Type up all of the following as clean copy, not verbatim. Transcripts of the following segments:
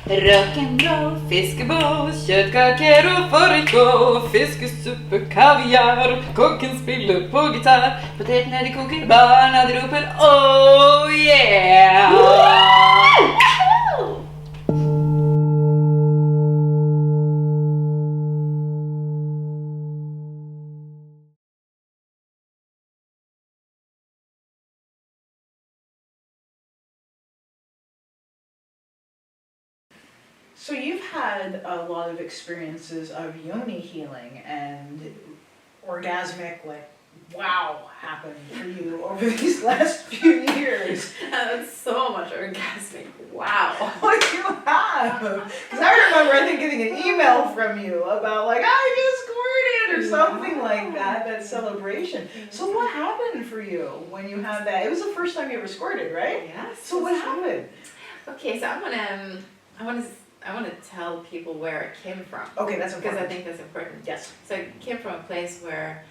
Rock'n'roll, fiskeboll, köttkakor och fårikål, fiskesuppe, kaviar, kocken spiller på gitarr, potäterna de kokar, barna de ropar oh yeah! So you've had a lot of experiences of yoni healing and orgasmic, like, wow, happened for you over these last few years. That's so much orgasmic, wow. What you have? Because I remember, I think, getting an email from you about, like, I just squirted or something like that celebration. So what happened for you when you had that? It was the first time you ever squirted, right? Yes. So what happened? Okay, so I want to tell people where it came from. Okay, that's because important. I think that's important. Yes. So it came from a place where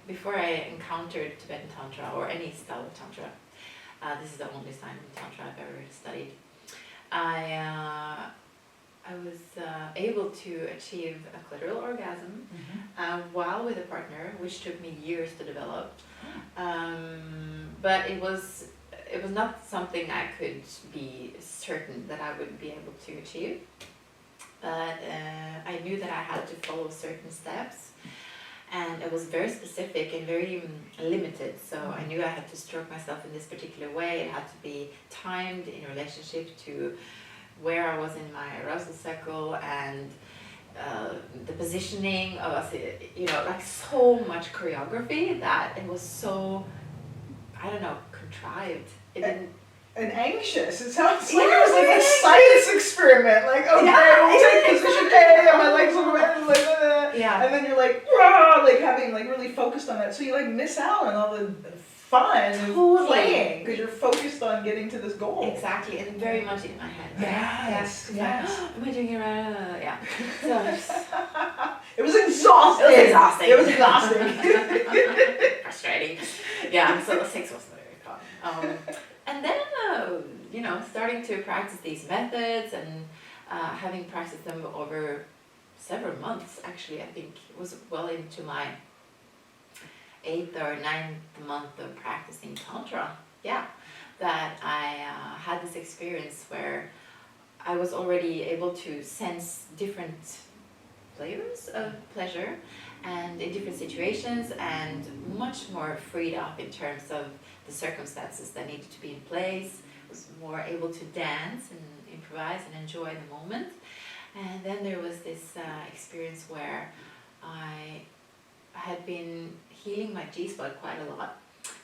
before I encountered Tibetan Tantra or any style of Tantra, this is the only style of Tantra I've ever studied, I was able to achieve a clitoral orgasm while with a partner, which took me years to develop. But it was not something I could be certain that I would be able to achieve. But I knew that I had to follow certain steps, and it was very specific and very limited. So I knew I had to stroke myself in this particular way. It had to be timed in relationship to where I was in my arousal cycle and the positioning of us, like so much choreography that it was so, I don't know, contrived. It didn't. And anxious. It sounds like it was like a science experiment. Like, okay, we'll take position A, and my legs will go in, like, and then you're like, rah, like having like really focused on that. So you like miss out on all the fun of playing because you're focused on getting to this goal. Exactly, and very much in my head. Yes. Am I doing it right? Yeah. So it was exhausting. It was exhausting. Frustrating. Yeah. So the sex wasn't very fun. And then, starting to practice these methods and having practiced them over several months, actually, I think it was well into my 8th or 9th month of practicing Tantra, that I had this experience where I was already able to sense different flavors of pleasure and in different situations, and much more freed up in terms of the circumstances that needed to be in place. I was more able to dance and improvise and enjoy the moment. And then there was this experience where I had been healing my G-spot quite a lot.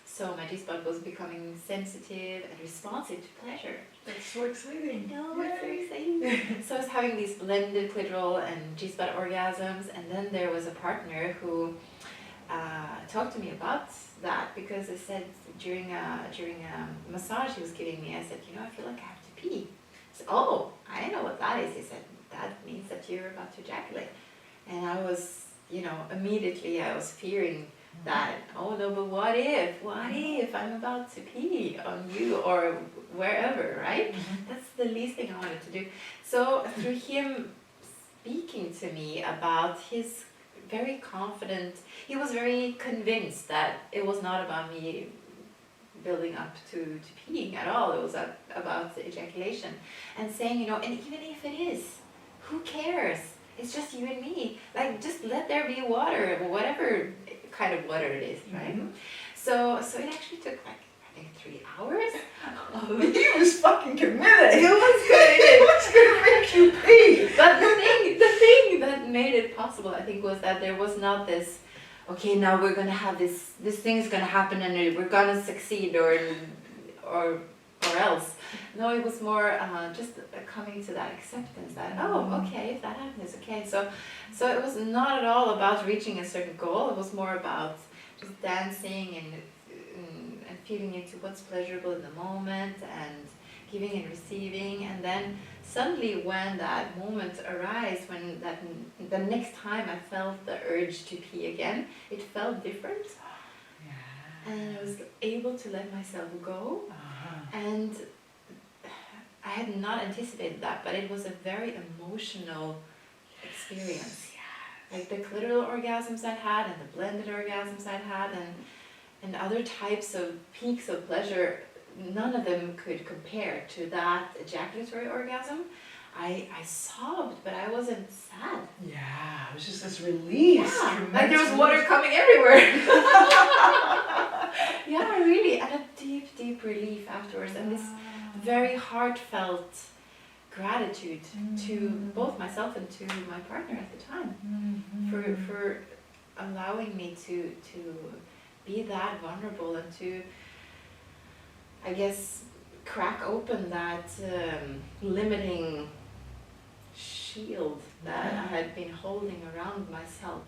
So my G-spot was becoming sensitive and responsive to pleasure. That's so exciting. No, it's so exciting. So I was having these blended clitoral and G-spot orgasms, and then there was a partner who talked to me about that, because I said during a massage he was giving me, I said, I feel like I have to pee. I said, oh, I know what that is. He said, that means that you're about to ejaculate. And I was, immediately I was fearing that, oh no, but what if I'm about to pee on you or wherever, right? That's the least thing I wanted to do. So through him speaking to me about his very confident, he was very convinced that it was not about me building up to peeing at all. It was about the ejaculation, and saying, and even if it is, who cares? It's just you and me. Like, just let there be water, whatever kind of water it is, right? So it actually took like, I think 3 hours. He was fucking committed. It was good. It was gonna make you pee. But the thing that made it possible, I think, was that there was not this, okay, now we're gonna have this thing is gonna happen and we're gonna succeed or else. No, it was more just coming to that acceptance that, oh, okay, if that happens, it's okay. So it was not at all about reaching a certain goal. It was more about just dancing and feeling into what's pleasurable in the moment and giving and receiving. And then suddenly when that moment arose, when the next time I felt the urge to pee again, it felt different. And I was able to let myself go. And I had not anticipated that, but it was a very emotional experience. Like the clitoral orgasms I'd had and the blended orgasms I'd had and other types of peaks of pleasure, none of them could compare to that ejaculatory orgasm. I sobbed, but I wasn't sad. Yeah, it was just this release. Yeah, like there was water coming everywhere. Yeah, really, and a deep, deep relief afterwards, and this very heartfelt gratitude to both myself and to my partner at the time for allowing me to be that vulnerable and to, I guess, crack open that limiting shield that I had been holding around myself